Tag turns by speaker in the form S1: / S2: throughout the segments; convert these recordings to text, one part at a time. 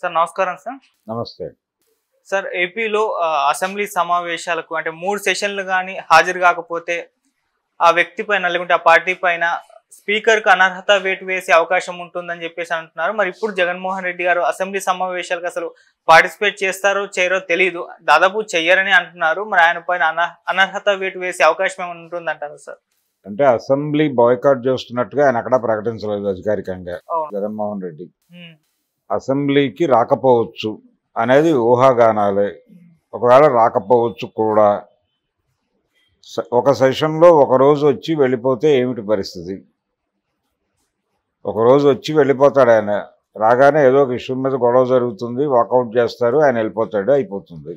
S1: Sir నమస్కారం sir.
S2: నమస్తే.
S1: Sir ఏపీలో అసెంబ్లీ సమావేశాలకు అంటే 3 సెషన్లు కానీ హాజరు కాకపోతే ఆ వ్యక్తి పైన లేకుంటే ఆ పార్టీ పైన స్పీకర్కు అనర్హత వేటు వేసే అవకాశం ఉంటుందని చెప్పేసి అంటున్నారు. మరి ఇప్పుడు జగన్మోహన్ రెడ్డి గారు అసెంబ్లీ సమావేశాలకు అసలు పార్టిసిపేట్ చేస్తారో చేయరో తెలియదు, దాదాపు చెయ్యరని అంటున్నారు. మరి ఆయన పైన అనర్హత వేటు వేసే అవకాశం ఏమైనా ఉంటుందంటారు సార్?
S2: అంటే అసెంబ్లీ బాయ్కాట్ చేస్తున్నట్టుగా ఆయన అక్కడ ప్రకటించలేదు అధికారికంగా జగన్మోహన్ రెడ్డి. అసెంబ్లీకి రాకపోవచ్చు అనేది ఊహాగానాలే. ఒకవేళ రాకపోవచ్చు కూడా, ఒక సెషన్లో ఒకరోజు వచ్చి వెళ్ళిపోతే ఏమిటి పరిస్థితి? ఒకరోజు వచ్చి వెళ్ళిపోతాడు ఆయన. రాగానే ఏదో ఒక ఇష్యూ మీద గొడవ జరుగుతుంది, వాకౌట్ చేస్తారు, ఆయన వెళ్ళిపోతాడు, అయిపోతుంది.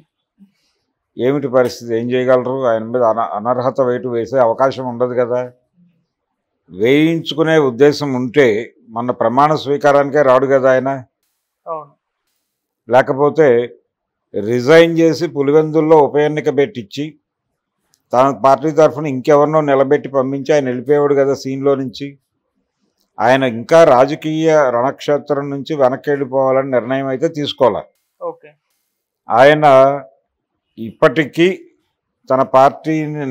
S2: ఏమిటి పరిస్థితి? ఏం చేయగలరు? ఆయన మీద అనర్హత వేటు వేసే అవకాశం ఉండదు కదా. వేయించుకునే ఉద్దేశం ఉంటే మన ప్రమాణ స్వీకారానికే రాడు కదా ఆయన. లేకపోతే రిజైన్ చేసి పులివెందుల్లో ఉప ఎన్నిక పెట్టించి తన పార్టీ తరఫున ఇంకెవరినో నిలబెట్టి పంపించి ఆయన వెళ్ళిపోయాడు కదా సీన్లో నుంచి. ఆయన ఇంకా రాజకీయ రణక్షేత్రం నుంచి వెనక్కి వెళ్ళిపోవాలని నిర్ణయం అయితే తీసుకోవాలి. ఆయన ఇప్పటికీ తన పార్టీని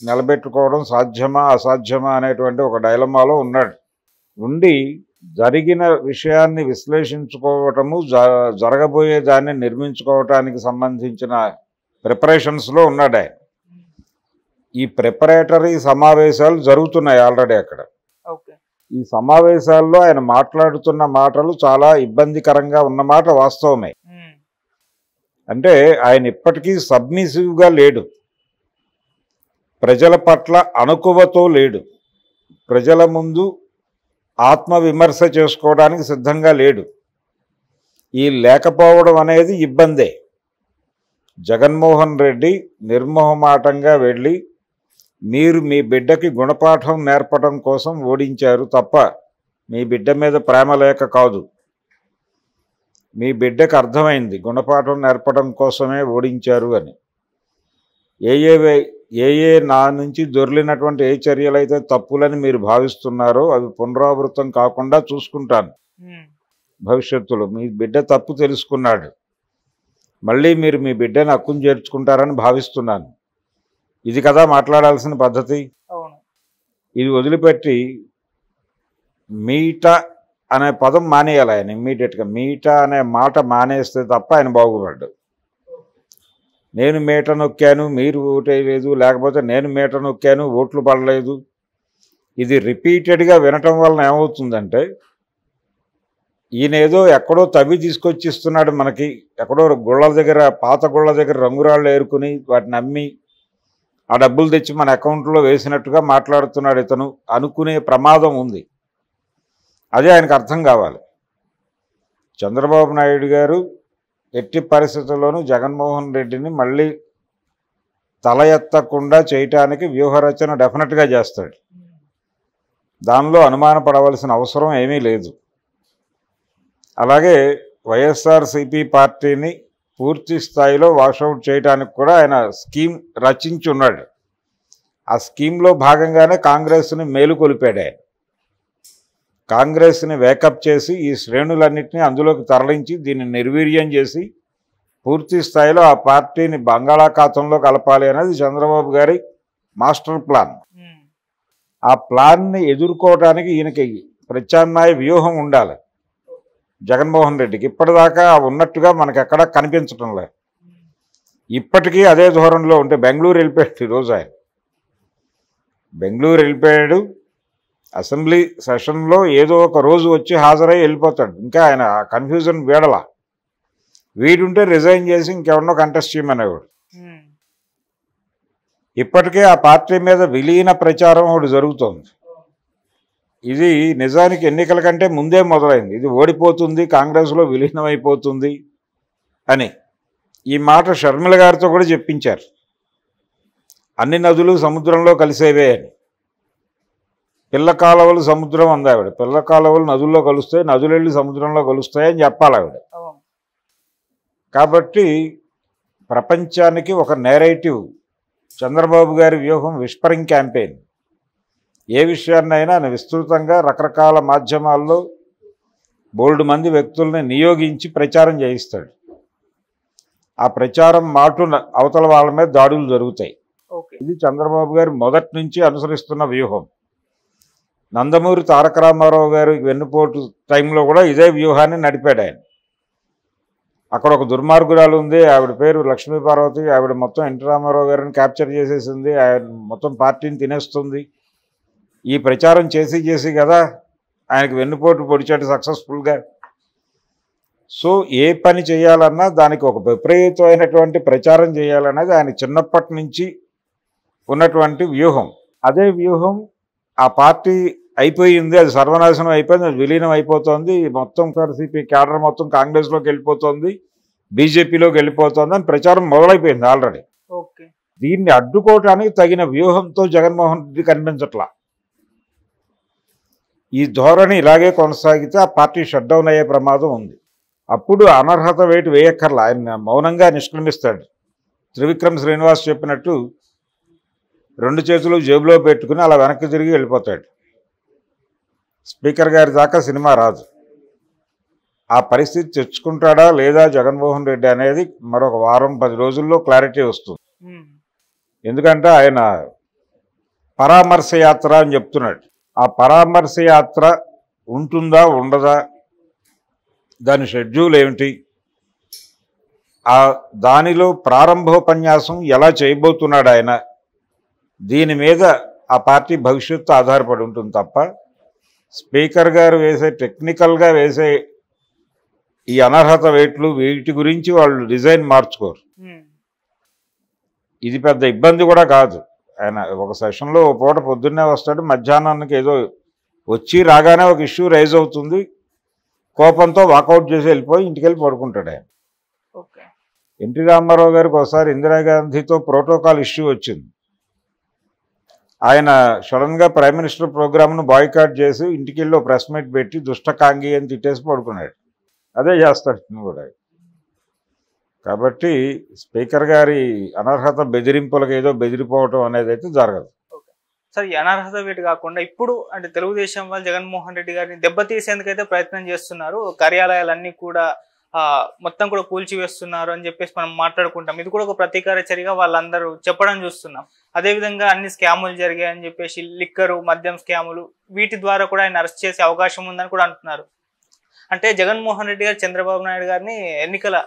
S2: నిలబెట్టుకోవడం సాధ్యమా అసాధ్యమా అనేటువంటి ఒక డైలమాలో ఉన్నాడు. ఉండి జరిగిన విషయాన్ని విశ్లేషించుకోవటము, జరగబోయే దాన్ని నిర్మించుకోవటానికి సంబంధించిన ప్రిపరేషన్స్లో ఉన్నాడు ఆయన. ఈ ప్రిపరేటరీ సమావేశాలు జరుగుతున్నాయి ఆల్రెడీ అక్కడ. ఈ సమావేశాల్లో ఆయన మాట్లాడుతున్న మాటలు చాలా ఇబ్బందికరంగా ఉన్నమాట వాస్తవమే. అంటే ఆయన ఇప్పటికీ సబ్మిసివ్గా లేడు, ప్రజల పట్ల అణకువతో లేడు, ప్రజల ముందు ఆత్మవిమర్శ చేసుకోవడానికి సిద్ధంగా లేడు. ఈ లేకపోవడం అనేది ఇబ్బందే. జగన్మోహన్ రెడ్డి నిర్మోహమాటంగా వెళ్ళి మీరు మీ బిడ్డకి గుణపాఠం నేర్పడం కోసం ఓడించారు తప్ప మీ బిడ్డ మీద ప్రేమ లేక కాదు. మీ బిడ్డకు అర్థమైంది గుణపాఠం నేర్పడం కోసమే ఓడించారు అని. ఏ నా నుంచి దొర్లినటువంటి ఏ చర్యలైతే తప్పులని మీరు భావిస్తున్నారో అవి పునరావృతం కాకుండా చూసుకుంటాను భవిష్యత్తులో. మీ బిడ్డ తప్పు తెలుసుకున్నాడు, మళ్ళీ మీరు మీ బిడ్డని హక్కును చేర్చుకుంటారని భావిస్తున్నాను. ఇది కదా మాట్లాడాల్సిన పద్ధతి. ఇది వదిలిపెట్టి మీట అనే పదం మానేయాలి ఆయన ఇమ్మీడియట్గా. మీట అనే మాట మానేస్తే తప్ప ఆయన బాగుపడ్డు. నేను మీట నొక్కాను మీరు ఓటేయలేదు, లేకపోతే నేను మీట నొక్కాను ఓట్లు పడలేదు, ఇది రిపీటెడ్గా వినటం వలన ఏమవుతుందంటే ఈయన ఏదో ఎక్కడో తవ్వి తీసుకొచ్చిస్తున్నాడు మనకి. ఎక్కడో గుళ్ళ దగ్గర, పాత గుళ్ళ దగ్గర రంగురాళ్ళు ఏరుకుని వాటిని అమ్మి ఆ డబ్బులు తెచ్చి మన అకౌంట్లో వేసినట్టుగా మాట్లాడుతున్నాడు ఇతను అనుకునే ప్రమాదం ఉంది. అదే ఆయనకు అర్థం కావాలి. చంద్రబాబు నాయుడు గారు ఎట్టి పరిస్థితుల్లోనూ జగన్మోహన్ రెడ్డిని మళ్ళీ తల ఎత్తకుండా చేయటానికి వ్యూహరచన డెఫినెట్గా చేస్తాడు. దానిలో అనుమానపడవలసిన అవసరం ఏమీ లేదు. అలాగే వైఎస్ఆర్సీపీ పార్టీని పూర్తి స్థాయిలో వాషౌట్ చేయడానికి కూడా ఆయన స్కీమ్ రచించి ఉన్నాడు. ఆ స్కీమ్లో భాగంగానే కాంగ్రెస్ని మేలుకొలిపాడు ఆయన. కాంగ్రెస్ని వేకప్ చేసి ఈ శ్రేణులన్నింటినీ అందులోకి తరలించి దీన్ని నిర్వీర్యం చేసి పూర్తి స్థాయిలో ఆ పార్టీని బంగాళాఖాతంలో కలపాలి అనేది చంద్రబాబు గారి మాస్టర్ ప్లాన్. ఆ ప్లాన్ని ఎదుర్కోవడానికి ఈయనకి ప్రత్యామ్నాయ వ్యూహం ఉండాలి జగన్మోహన్ రెడ్డికి. ఇప్పటిదాకా ఉన్నట్టుగా మనకు ఎక్కడా కనిపించటం లేదు. ఇప్పటికీ అదే ధోరణిలో ఉంటే బెంగళూరు వెళ్ళిపోయాడు. ఈరోజు ఆయన బెంగళూరు వెళ్ళిపోయాడు. అసెంబ్లీ సెషన్లో ఏదో ఒక రోజు వచ్చి హాజరై వెళ్ళిపోతాడు. ఇంకా ఆయన కన్ఫ్యూజన్ వీడలా. వీడుంటే రిజైన్ చేసి ఇంకెవరినో కంటెస్ట్ చేయమనేవాడు. ఇప్పటికే ఆ పార్టీ మీద విలీన ప్రచారం ఒకటి జరుగుతోంది. ఇది నిజానికి ఎన్నికల కంటే ముందే మొదలైంది. ఇది ఓడిపోతుంది, కాంగ్రెస్లో విలీనం అయిపోతుంది అని. ఈ మాట షర్మిల గారితో కూడా చెప్పించారు. అన్ని నదులు సముద్రంలో కలిసేవే అని. పిల్ల కాలువలు సముద్రం అంది ఆవిడ. పిల్ల కాలువలు నదుల్లో కలుస్తాయి, నదులు వెళ్ళి సముద్రంలో కలుస్తాయని చెప్పాలి ఆవిడ. కాబట్టి ప్రపంచానికి ఒక నేరేటివ్ చంద్రబాబు గారి వ్యూహం విస్పరింగ్ క్యాంపెయిన్. ఏ విషయాన్నైనా ఆయన విస్తృతంగా రకరకాల మాధ్యమాల్లో బోల్డ్ మంది వ్యక్తుల్ని నియోగించి ప్రచారం చేయిస్తాడు. ఆ ప్రచారం మాటున అవతల వాళ్ళ మీద దాడులు జరుగుతాయి. ఇది చంద్రబాబు గారు మొదటి నుంచి అనుసరిస్తున్న వ్యూహం. నందమూరి తారక రామారావు గారు వెన్నుపోటు టైంలో కూడా ఇదే వ్యూహాన్ని నడిపాడు ఆయన. అక్కడ ఒక దుర్మార్గురాలు ఉంది, ఆవిడ పేరు లక్ష్మీపార్వతి. ఆవిడ మొత్తం ఎన్టీ రామారావు గారిని క్యాప్చర్ చేసేసింది, ఆయన మొత్తం పార్టీని తినేస్తుంది. ఈ ప్రచారం చేసి కదా ఆయనకు వెన్నుపోటు పొడిచాడు సక్సెస్ఫుల్గా. సో ఏ పని చేయాలన్నా దానికి ఒక విపరీతమైనటువంటి ప్రచారం చేయాలన్నది ఆయన చిన్నప్పటి నుంచి ఉన్నటువంటి వ్యూహం. అదే వ్యూహం ఆ పార్టీ అయిపోయింది, అది సర్వనాశనం అయిపోయింది, అది విలీనం అయిపోతుంది, మొత్తం సిపి క్యాడర్ మొత్తం కాంగ్రెస్లోకి వెళ్ళిపోతుంది, బీజేపీలోకి వెళ్ళిపోతుంది అని ప్రచారం మొదలైపోయింది ఆల్రెడీ. దీన్ని అడ్డుకోవటానికి తగిన వ్యూహంతో జగన్మోహన్ రెడ్డి కనిపించట్లా. ఈ ధోరణి ఇలాగే కొనసాగితే ఆ పార్టీ షట్ డౌన్ అయ్యే ప్రమాదం ఉంది. అప్పుడు అనర్హత వేటు వేయక్కర్లా, ఆయన మౌనంగా నిష్క్రమిస్తాడు. త్రివిక్రమ్ శ్రీనివాస్ చెప్పినట్టు 2 చేతులు జేబులో పెట్టుకుని అలా వెనక్కి తిరిగి వెళ్ళిపోతాడు. స్పీకర్ గారి దాకా సినిమా రాదు. ఆ పరిస్థితి తెచ్చుకుంటాడా లేదా జగన్మోహన్ రెడ్డి అనేది మరొక వారం 10 రోజుల్లో క్లారిటీ వస్తుంది. ఎందుకంటే ఆయన పరామర్శ యాత్ర అని చెప్తున్నాడు. ఆ పరామర్శ యాత్ర ఉంటుందా ఉండదా, దాని షెడ్యూల్ ఏమిటి, దానిలో ప్రారంభోపన్యాసం ఎలా చేయబోతున్నాడు ఆయన, దీని మీద ఆ పార్టీ భవిష్యత్తు ఆధారపడి ఉంటుంది తప్ప స్పీకర్ గారు వేసే టెక్నికల్గా వేసే ఈ అనర్హత వేట్లు వీటి గురించి వాళ్ళు డిజైన్ మార్చుకోరు. ఇది పెద్ద ఇబ్బంది కూడా కాదు. ఆయన ఒక సెషన్లో ఒక పూట పొద్దున్నే వస్తాడు, మధ్యాహ్నానికి ఏదో వచ్చి రాగానే ఒక ఇష్యూ రైజ్ అవుతుంది, కోపంతో వాకౌట్ చేసి వెళ్ళిపోయి ఇంటికి వెళ్ళి పడుకుంటాడు ఆయన. ఎన్టీ రామారావు గారికి ఒకసారి ఇందిరాగాంధీతో ప్రోటోకాల్ ఇష్యూ వచ్చింది. ఆయన సడన్గా ప్రైమ్ మినిస్టర్ ప్రోగ్రామ్ను బాయ్కాట్ చేసి ఇంటికి వెళ్ళి ప్రెస్ మీట్ పెట్టి దుష్టకాంగి అని తిట్టేసి పడుకున్నాడు. అదే చేస్తాడు కూడా. కాబట్టి స్పీకర్ గారి అనర్హత బెదిరింపులకు ఏదో బెదిరిపోవటం అనేది అయితే జరగదు.
S1: సార్, ఈ అనర్హత వేటు కాకుండా ఇప్పుడు అంటే తెలుగుదేశం వాళ్ళు జగన్మోహన్ రెడ్డి గారిని దెబ్బతీసేందుకైతే ప్రయత్నం చేస్తున్నారు, కార్యాలయాలన్నీ కూడా మొత్తం కూడా కూల్చివేస్తున్నారు అని చెప్పేసి మనం మాట్లాడుకుంటాం. ఇది కూడా ఒక ప్రతీకార చర్యగా వాళ్ళందరూ చెప్పడం చూస్తున్నాం. అదేవిధంగా అన్ని స్కాములు జరిగాయని చెప్పేసి లిక్కరు, మద్యం స్కాములు, వీటి ద్వారా కూడా ఆయన అరెస్ట్ చేసే అవకాశం ఉందని కూడా అంటున్నారు. అంటే జగన్మోహన్ రెడ్డి గారు చంద్రబాబు నాయుడు గారిని ఎన్నికల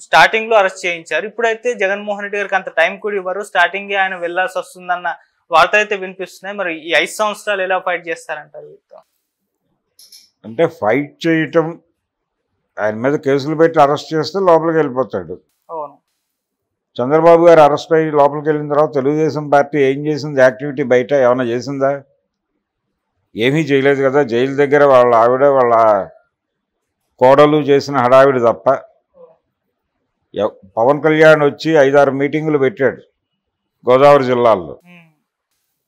S1: స్టార్టింగ్ లో అరెస్ట్ చేయించారు. ఇప్పుడైతే జగన్మోహన్ రెడ్డి గారికి అంత టైం కూడా ఇవ్వరు, స్టార్టింగ్ ఆయన వెళ్లాల్సి వస్తుందన్న వార్తలు అయితే వినిపిస్తున్నాయి. మరి ఈ 5 సంవత్సరాలు ఎలా ఫైట్ చేస్తారంటారు?
S2: అంటే ఫైట్ చేయటం, ఆయన మీద కేసులు పెట్టి అరెస్ట్ చేస్తే లోపలికి వెళ్ళిపోతాడు. చంద్రబాబు గారు అరెస్ట్ అయ్యి లోపలికి వెళ్ళిన తర్వాత తెలుగుదేశం పార్టీ ఏం చేసింది? యాక్టివిటీ బయట ఏమైనా చేసిందా? ఏమీ చేయలేదు కదా. జైలు దగ్గర వాళ్ళ ఆవిడ వాళ్ళ కోడలు చేసిన హడావిడి తప్ప. పవన్ కళ్యాణ్ వచ్చి 5-6 మీటింగులు పెట్టాడు గోదావరి జిల్లాల్లో.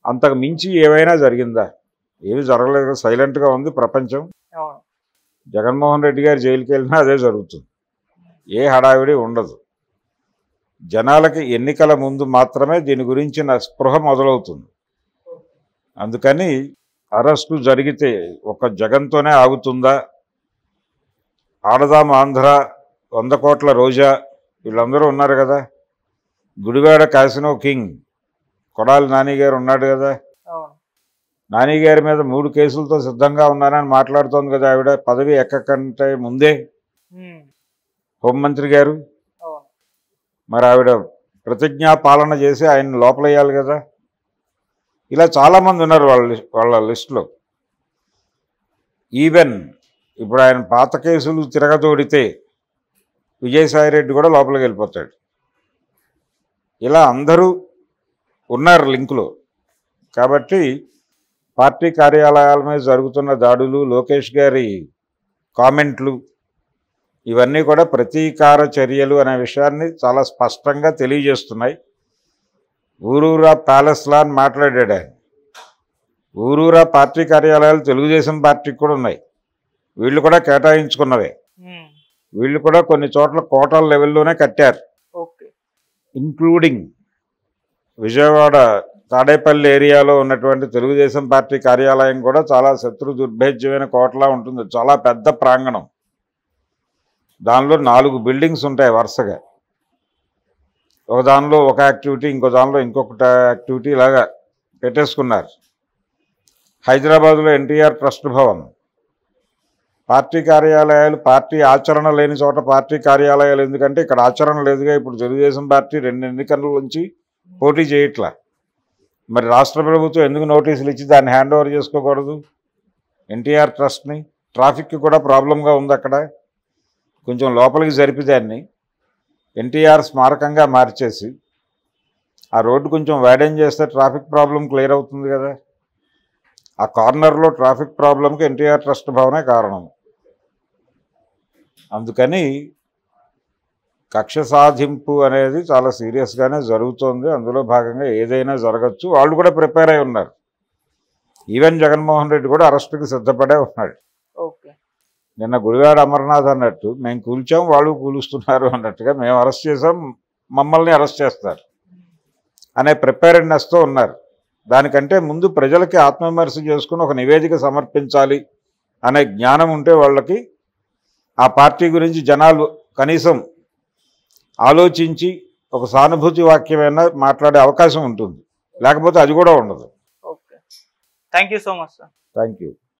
S2: అంతకు మించి ఏమైనా జరిగిందా? ఏమి జరగలేదు. సైలెంట్గా ఉంది ప్రపంచం. జగన్మోహన్ రెడ్డి గారు జైలుకి వెళ్ళినా అదే జరుగుతుంది, ఏ హడావిడి ఉండదు. జనాలకి ఎన్నికల ముందు మాత్రమే దీని గురించిన స్పృహ మొదలవుతుంది. అందుకని అరెస్టు జరిగితే ఒక జగన్తోనే ఆగుతుందా? ఆడదాం ఆంధ్ర, 100 కోట్ల రోజా, వీళ్ళందరూ ఉన్నారు కదా. గుడివాడ క్యాసినో కింగ్ కొడాలి నాని గారు ఉన్నాడు కదా. నాని గారి మీద 3 కేసులతో సిద్ధంగా ఉన్నానని మాట్లాడుతోంది కదా ఆవిడ, పదవి ఎక్కకంటే ముందే హోంమంత్రి గారు. మరి ఆవిడ ప్రతిజ్ఞా పాలన చేసి ఆయన లోపలయ్యాలి కదా. ఇలా చాలామంది ఉన్నారు వాళ్ళ లిస్టులో. ఈవెన్ ఇప్పుడు ఆయన పాత కేసులు తిరగతోడితే విజయసాయిరెడ్డి కూడా లోపలికి వెళ్ళిపోతాడు. ఇలా అందరూ ఉన్నారు లింకులో. కాబట్టి పార్టీ కార్యాలయాల మీద జరుగుతున్న దాడులు, లోకేష్ గారి కామెంట్లు, ఇవన్నీ కూడా ప్రతీకార చర్యలు అనే విషయాన్ని చాలా స్పష్టంగా తెలియజేస్తున్నాయి. ఊరూరా ప్యాలెస్లా అని మాట్లాడాడు ఆయన. ఊరూరా పార్టీ కార్యాలయాలు తెలుగుదేశం పార్టీకి కూడా ఉన్నాయి, వీళ్ళు కూడా కేటాయించుకున్నవే. వీళ్ళు కూడా కొన్ని చోట్ల కోటల లెవెల్లోనే కట్టారు, ఇంక్లూడింగ్ విజయవాడ తాడేపల్లి ఏరియాలో ఉన్నటువంటి తెలుగుదేశం పార్టీ కార్యాలయం కూడా చాలా శత్రు దుర్భేద్యమైన కోటలా ఉంటుంది. చాలా పెద్ద ప్రాంగణం. దానిలో 4 బిల్డింగ్స్ ఉంటాయి వరుసగా. ఒక దానిలో ఒక యాక్టివిటీ, ఇంకో దానిలో ఇంకొకటి యాక్టివిటీ ఇలాగా పెట్టేసుకున్నారు. హైదరాబాద్లో ఎన్టీఆర్ ట్రస్ట్ భవన్, పార్టీ కార్యాలయాలు, పార్టీ ఆచరణ లేని చోట పార్టీ కార్యాలయాలు ఎందుకంటే ఇక్కడ ఆచరణ లేదుగా. ఇప్పుడు తెలుగుదేశం పార్టీ 2 ఎన్నికల నుంచి పోటీ చేయట్లా. మరి రాష్ట్ర ప్రభుత్వం ఎందుకు నోటీసులు ఇచ్చి దాన్ని హ్యాండ్ ఓవర్ చేసుకోకూడదు ఎన్టీఆర్ ట్రస్ట్ని? ట్రాఫిక్ కూడా ప్రాబ్లంగా ఉంది అక్కడ. కొంచెం లోపలికి జరిపి దాన్ని ఎన్టీఆర్ స్మారకంగా మార్చేసి ఆ రోడ్డు కొంచెం వైడెన్ చేస్తే ట్రాఫిక్ ప్రాబ్లం క్లియర్ అవుతుంది కదా. ఆ కార్నర్లో ట్రాఫిక్ ప్రాబ్లంకి ఎన్టీఆర్ ట్రస్ట్ భవనే కారణం. అందుకని కక్ష సాధింపు అనేది చాలా సీరియస్గానే జరుగుతోంది. అందులో భాగంగా ఏదైనా జరగచ్చు. వాళ్ళు కూడా ప్రిపేర్ అయి ఉన్నారు. ఈవెన్ జగన్మోహన్ రెడ్డి కూడా అరెస్టుకి సిద్ధపడే ఉన్నాడు.
S1: ఓకే.
S2: నిన్న గుడివాడ అమర్నాథ్ అన్నట్టు మేము కూల్చాం, వాళ్ళు కూలుస్తున్నారు అన్నట్టుగా మేము అరెస్ట్ చేసాం, మమ్మల్ని అరెస్ట్ చేస్తారు అనే ప్రిపేర్డ్నెస్తో ఉన్నారు. దానికంటే ముందు ప్రజలకి ఆత్మవిమర్శ చేసుకుని ఒక నివేదిక సమర్పించాలి అనే జ్ఞానం ఉంటే వాళ్ళకి ఆ పార్టీ గురించి జనాలు కనీసం ఆలోచించి ఒక సానుభూతి వాక్యమైనా మాట్లాడే అవకాశం ఉంటుంది. లేకపోతే అది కూడా ఉండదు.
S1: Okay. Thank you so much sir.
S2: Thank you.